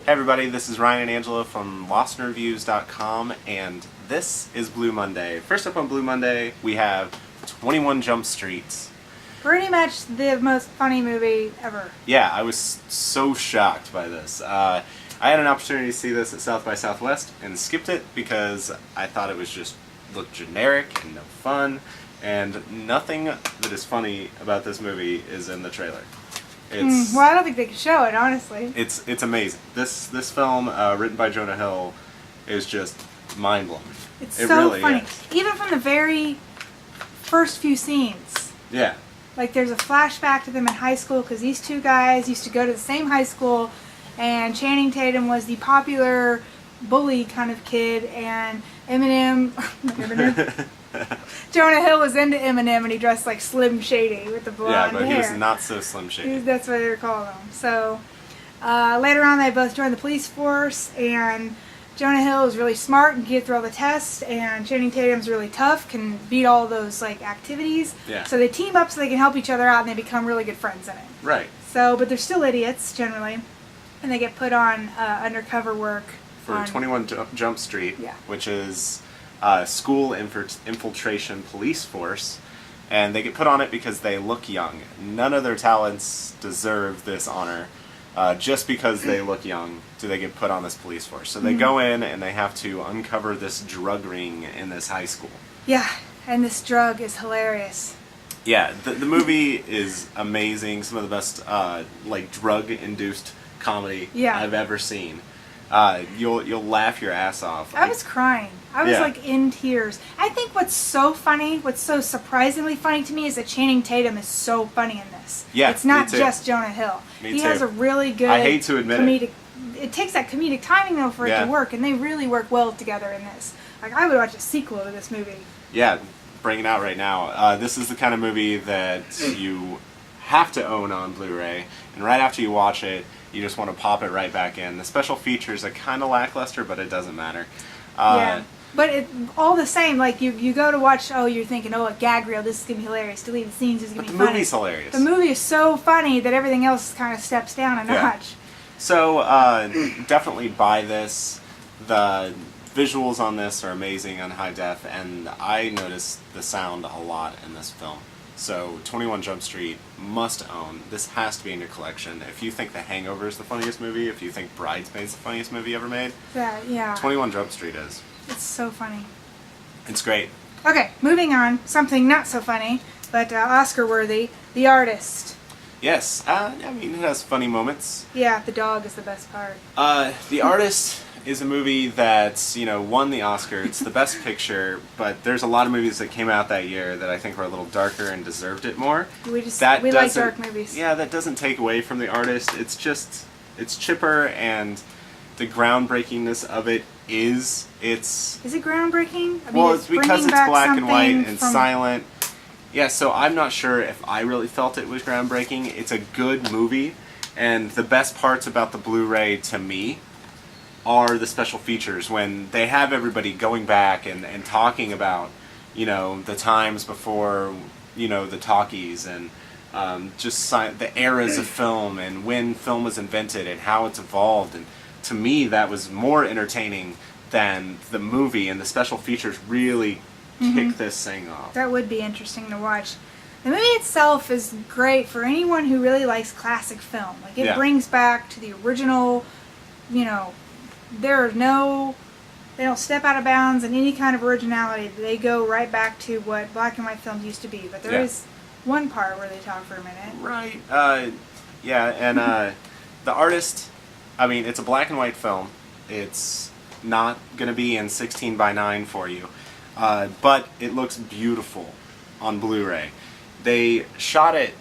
Hey everybody, this is Ryan and Angela from LostInReviews.com, and this is Blue Monday. First up on Blue Monday, we have 21 Jump Street. Pretty much the most funny movie ever. Yeah, I was so shocked by this. I had an opportunity to see this at South by Southwest and skipped it because I thought it was just looked generic and no fun, and nothing that is funny about this movie is in the trailer. Well, I don't think they could show it, honestly. It's amazing. This film, written by Jonah Hill, is just mind-blowing. It's so really funny. is. Even from the very first few scenes. Yeah. Like, there's a flashback to them in high school, because these two guys used to go to the same high school, and Channing Tatum was the popular bully kind of kid, and Eminem Jonah Hill was into Eminem, and he dressed like Slim Shady with the blonde hair. Yeah, but he was not so Slim Shady. That's what they were calling him. So later on, they both joined the police force, and Jonah Hill is really smart and can get through all the tests, and Channing Tatum's really tough, can beat all those like activities. Yeah. So they team up so they can help each other out, and they become really good friends in it. Right. So, but they're still idiots generally, and they get put on undercover work for 21 Jump Street, Yeah. which is school infiltration police force, and they get put on it because they look young. None of their talents deserve this honor. Just because they look young do they get put on this police force. So they go in and they have to uncover this drug ring in this high school. Yeah, and this drug is hilarious. Yeah, the movie is amazing. Some of the best like drug-induced comedy I've ever seen. You'll laugh your ass off. I was crying. I was like in tears. I think what's so funny, what's so surprisingly funny to me is that Channing Tatum is so funny in this. Yeah, it's not me too. just Jonah Hill. He has a really good I hate to admit comedic. It takes that comedic timing though for it to work, and they really work well together in this. Like, I would watch a sequel to this movie. Yeah, bring it out right now. This is the kind of movie that you have to own on Blu-ray, and right after you watch it, you just want to pop it right back in. The special features are kind of lackluster, but it doesn't matter. Yeah, but all the same, like you go to watch, you're thinking, a gag reel, this is going to be hilarious, deleted scenes is going to be funny. The movie's hilarious. The movie is so funny that everything else kind of steps down a notch. So, definitely buy this. The visuals on this are amazing on high def, and I noticed the sound a lot in this film. So, 21 Jump Street, must own. This has to be in your collection. If you think The Hangover is the funniest movie, if you think Bridesmaids is the funniest movie ever made, 21 Jump Street is. It's so funny. It's great. Okay, moving on. Something not so funny, but Oscar-worthy. The Artist. Yes, I mean, it has funny moments. Yeah, the dog is the best part. The Artist is a movie that, won the Oscar. It's the best picture, but there's a lot of movies that came out that year that I think were a little darker and deserved it more. We like dark movies. Yeah, that doesn't take away from The Artist. It's chipper, and the groundbreakingness of it is it groundbreaking? I mean, well, it's because it's black and white and from silent. Yeah, so I'm not sure if I really felt it was groundbreaking. It's a good movie, and the best parts about the Blu-ray to me are the special features when they have everybody going back and talking about, the times before, the talkies, and just the eras of film and when film was invented and how it's evolved. And to me, that was more entertaining than the movie, and the special features really kick this thing off. That would be interesting to watch. The movie itself is great for anyone who really likes classic film. Like, it brings back to the original, they don't step out of bounds in any kind of originality. They go right back to what black and white films used to be. But there is one part where they talk for a minute. Right. And The Artist, I mean, it's a black and white film. It's not going to be in 16 by 9 for you. But it looks beautiful on Blu-ray. They shot it,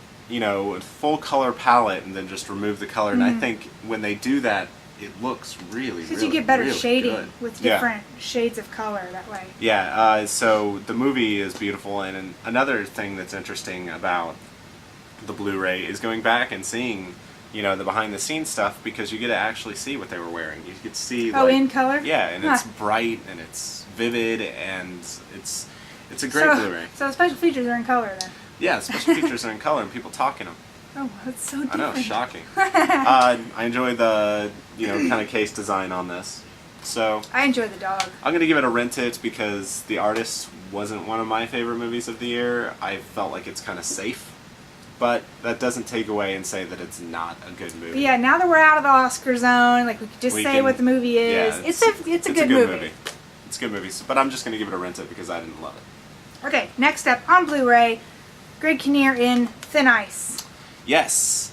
full color palette and then just removed the color. And I think when they do that, it looks really, because you get better really shading good. With different shades of color that way. Yeah, so the movie is beautiful, and another thing that's interesting about the Blu-ray is going back and seeing, the behind-the-scenes stuff, because you get to actually see what they were wearing. You get to see, in color? Yeah, and it's bright, and it's vivid, and it's a great Blu-ray. So the special features are in color then? Yeah, the special features are in color, and people talk in them. Oh, that's so I different. know, shocking. I enjoy the, kind of case design on this. So I enjoy the dog. I'm going to give it a rent it because The Artist wasn't one of my favorite movies of the year. I felt like it's kind of safe. But that doesn't take away and say that it's not a good movie. But yeah, now that we're out of the Oscar zone, like we could just say what the movie is. Yeah, it's a good movie. It's a good movie. But I'm just going to give it a rent it because I didn't love it. Okay, next up on Blu-ray, Greg Kinnear in Thin Ice. Yes.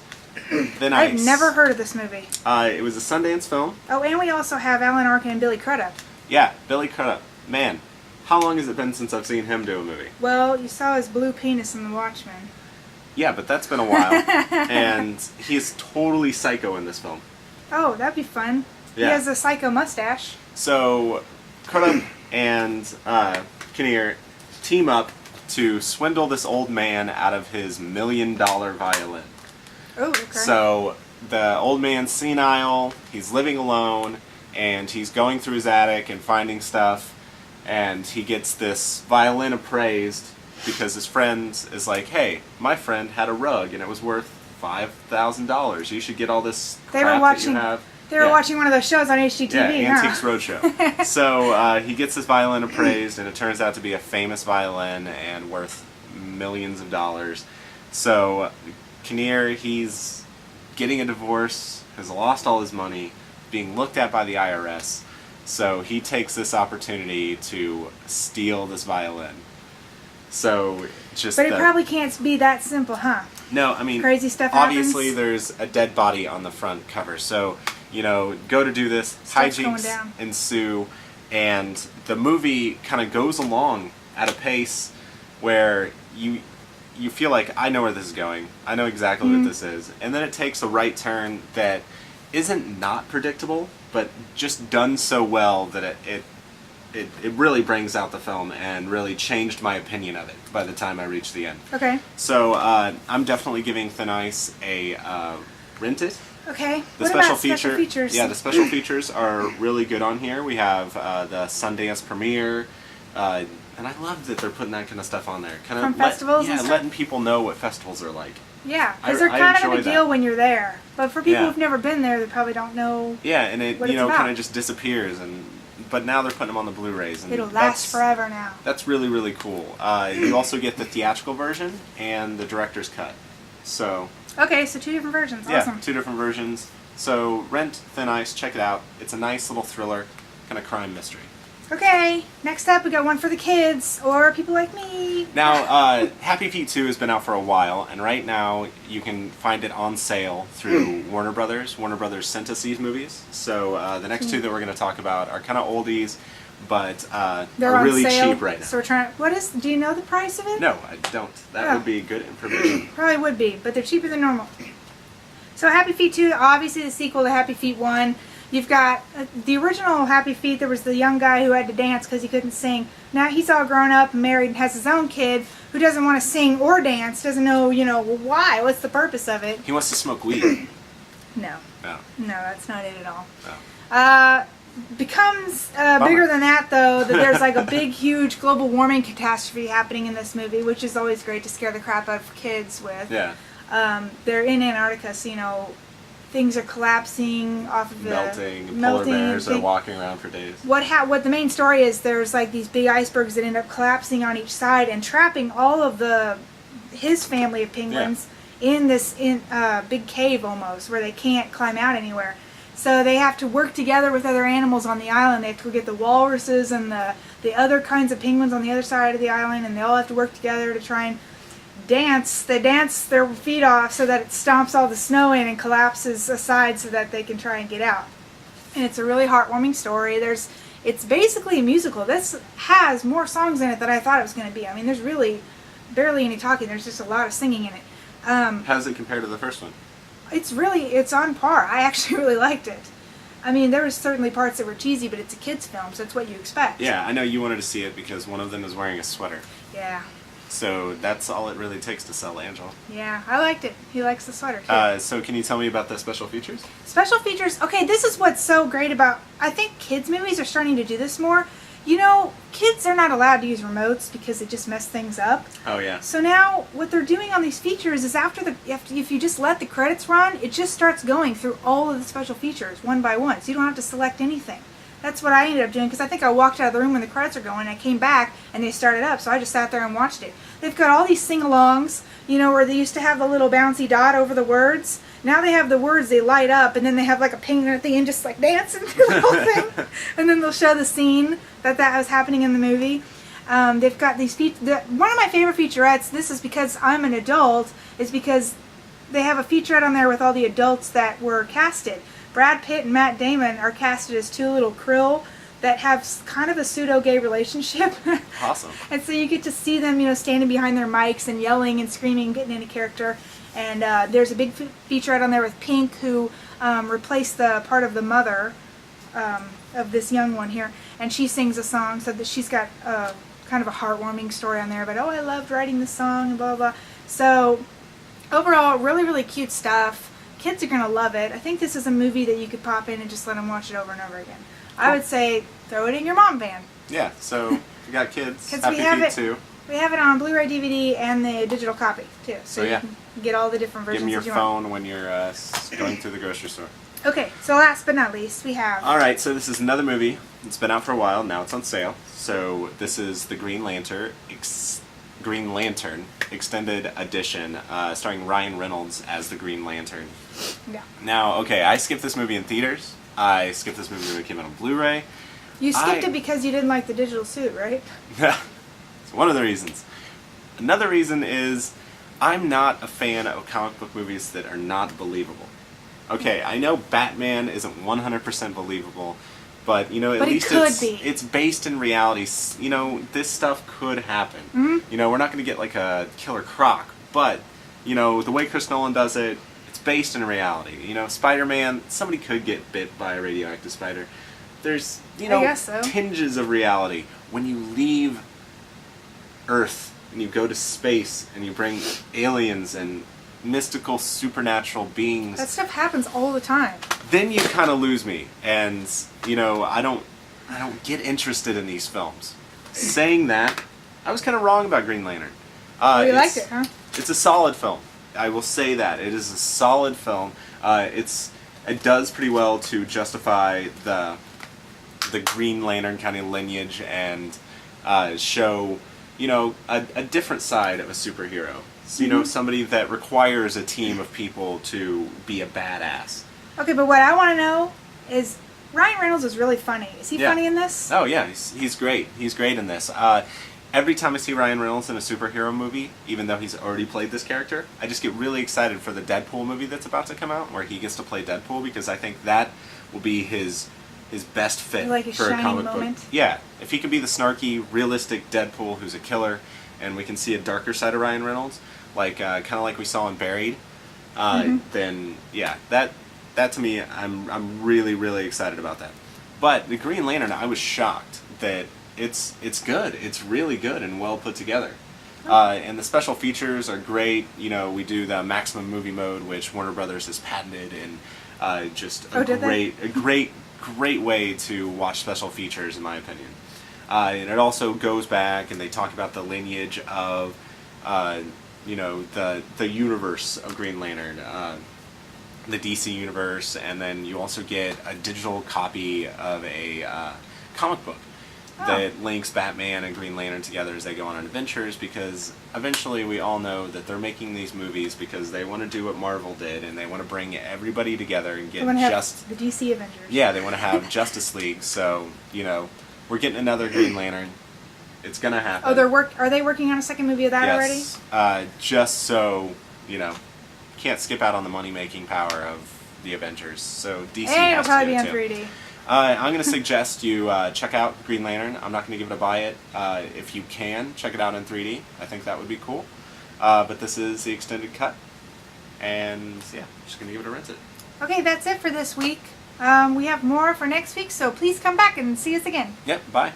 Thin Ice. I've never heard of this movie. It was a Sundance film. Oh, and we also have Alan Arkin and Billy Crudup. Yeah, Billy Crudup. Man, how long has it been since I've seen him do a movie? Well, you saw his blue penis in The Watchmen. Yeah, but that's been a while. And he's totally psycho in this film. Oh, that'd be fun. Yeah. He has a psycho mustache. So, Crudup and Kinnear team up to swindle this old man out of his $1 million violin. Oh, okay. So, the old man's senile, he's living alone, and he's going through his attic and finding stuff, and he gets this violin appraised because his friend is like, hey, my friend had a rug and it was worth $5,000. You should get all this crap that you have. They were watching one of those shows on HGTV, Yeah, Antiques Roadshow. So he gets his violin appraised, and it turns out to be a famous violin and worth millions of dollars. So Kinnear, he's getting a divorce, has lost all his money, being looked at by the IRS. So he takes this opportunity to steal this violin. So just But it probably can't be that simple, huh? No, I mean, crazy stuff obviously happens. there's a dead body on the front cover. So, go to do this, Stuff's going hijinks down. ensue, and the movie kind of goes along at a pace where you feel like, I know where this is going. I know exactly what this is. And then it takes a right turn that isn't not predictable, but just done so well that it really brings out the film and really changed my opinion of it by the time I reached the end. Okay. So I'm definitely giving Thin Ice a rent it. Okay. The What special about special features? Yeah, the special features are really good on here. We have the Sundance premiere, and I love that they're putting that kind of stuff on there. From festivals and stuff? letting people know what festivals are like. Yeah, I because they're kind of a enjoy big deal that. when you're there. But for people Yeah. who've never been there, they probably don't know. Yeah, and it What it's about. kind of just disappears, but now they're putting them on the Blu-rays, and It'll last that's forever now. That's really, really cool. You also get the theatrical version and the director's cut. So Okay, so 2 different versions. yeah, Awesome. 2 different versions. So rent Thin Ice, check it out. It's a nice little thriller, kind of crime mystery. Okay, next up we got one for the kids, or people like me. Now, Happy Feet 2 has been out for a while, and right now you can find it on sale through Warner Brothers. Warner Brothers sent us these movies. So the next 2 that we're going to talk about are kind of oldies, but They're are on really sale, cheap right now. So we're trying. Do you know the price of it? No, I don't. That Oh. would be good information. Probably would be, but they're cheaper than normal. So Happy Feet 2, obviously the sequel to Happy Feet 1. You've got the original Happy Feet. There was the young guy who had to dance because he couldn't sing. Now he's all grown up and married and has his own kid who doesn't want to sing or dance, doesn't know, why, what's the purpose of it. He wants to smoke weed. No. No. No, that's not it at all. No. Becomes Bummer. bigger than that, though, that there's like a big, huge global warming catastrophe happening in this movie, which is always great to scare the crap out of kids with. Yeah. They're in Antarctica, so, things are collapsing off of the... Melting. Polar bears are walking around for days. What the main story is, there's like these big icebergs that end up collapsing on each side and trapping all of his family of penguins in this big cave almost, where they can't climb out anywhere. So they have to work together with other animals on the island. They have to go get the walruses and the other kinds of penguins on the other side of the island, and they all have to work together to try and dance. They dance their feet off so that it stomps all the snow in and collapses aside so that they can try and get out. And it's a really heartwarming story. It's basically a musical. This has more songs in it than I thought it was going to be. I mean, there's really barely any talking. There's just a lot of singing in it. How does it compare to the first one? It's on par. I actually really liked it. I mean, there was certainly parts that were cheesy, but it's a kid's film, so it's what you expect. Yeah, I know you wanted to see it because one of them is wearing a sweater. Yeah. So that's all it really takes to sell Angel. Yeah, I liked it. He likes the sweater, too. So can you tell me about the special features? Special features. Okay, this is what's so great about... I think kids' movies are starting to do this more. You know, kids are not allowed to use remotes because it just mess things up. Oh yeah. So now what they're doing on these features is if you just let the credits run, it just starts going through all of the special features one by one. So you don't have to select anything. That's what I ended up doing because I think I walked out of the room when the credits are going. I came back and they started up, so I just sat there and watched it. They've got all these sing-alongs, you know, where they used to have the little bouncy dot over the words. Now they have the words, they light up, and then they have like a ping at the end just like dancing through the whole thing. And then they'll show the scene that was happening in the movie. They've got these one of my favorite featurettes, this is because I'm an adult, is because they have a featurette on there with all the adults that were casted. Brad Pitt and Matt Damon are casted as two little krill that have kind of a pseudo-gay relationship. Awesome. And so you get to see them, you know, standing behind their mics and yelling and screaming, getting into character. And there's a big featurette on there with Pink, who replaced the part of the mother of this young one here. And she sings a song, so that she's got kind of a heartwarming story on there about, oh, I loved writing this song, and blah, blah, blah. So overall, really, really cute stuff. Kids are going to love it. I think this is a movie that you could pop in and just let them watch it over and over again. Cool. I would say throw it in your mom van. Yeah, so if you got kids, Happy Feet too. We have it on Blu-ray, DVD, and the digital copy, too. So yeah, you can get all the different versions. Give them your phone want. when you're going through the grocery store. Okay, so last but not least, we have... Alright, so this is another movie. It's been out for a while. Now it's on sale. So this is the Green Lantern Extended Edition, starring Ryan Reynolds as the Green Lantern. Yeah. Now, okay, I skipped this movie in theaters. I skipped this movie when it came out on Blu-ray. You skipped it because you didn't like the digital suit, right? It's one of the reasons. Another reason is I'm not a fan of comic book movies that are not believable. Okay, I know Batman isn't 100% believable, but you know, at least it's based in reality. You know, this stuff could happen. Mm-hmm. You know, we're not going to get like a Killer Croc, but you know, the way Chris Nolan does it, it's based in reality. You know, Spider-Man, somebody could get bit by a radioactive spider. There's, you know, tinges of reality. When you leave Earth and you go to space and you bring aliens and mystical supernatural beings, that stuff happens all the time. Then you kind of lose me, and you know, I don't get interested in these films. Saying that, I was kind of wrong about Green Lantern. You liked it, huh? It's a solid film. I will say that it is a solid film. It does pretty well to justify the Green Lantern kind of lineage and show, you know, a different side of a superhero. So, you know, somebody that requires a team of people to be a badass. Okay, but what I want to know is, Ryan Reynolds is really funny. Is he funny in this? Oh yeah, he's great. He's great in this. Every time I see Ryan Reynolds in a superhero movie, even though he's already played this character, I just get really excited for the Deadpool movie that's about to come out, where he gets to play Deadpool, because I think that will be his best fit for a comic book. Yeah, if he can be the snarky, realistic Deadpool who's a killer, and we can see a darker side of Ryan Reynolds, like kind of like we saw in Buried, then yeah, that to me, I'm really, really excited about that. But the Green Lantern, I was shocked that it's good. It's really good and well put together. And the special features are great. You know, we do the maximum movie mode, which Warner Brothers has patented, and just a great way to watch special features, in my opinion. And it also goes back, and they talk about the lineage of, you know, the universe of Green Lantern, the DC universe, and then you also get a digital copy of a comic book that links Batman and Green Lantern together as they go on adventures, because eventually we all know that they're making these movies because they want to do what Marvel did, and they want to bring everybody together and get the DC Avengers. Yeah, they want to have Justice League, so, you know, we're getting another Green Lantern. It's gonna happen. Oh, are they working on a second movie of that already? Yes, just so, you know, can't skip out on the money-making power of the Avengers, so DC and has it'll probably to be on too. 3D. I'm going to suggest you check out Green Lantern. I'm not going to give it a buy it. If you can, check it out in 3D. I think that would be cool. But this is the extended cut. And yeah, just going to give it a rent it. Okay, that's it for this week. We have more for next week, so please come back and see us again. Yep, bye.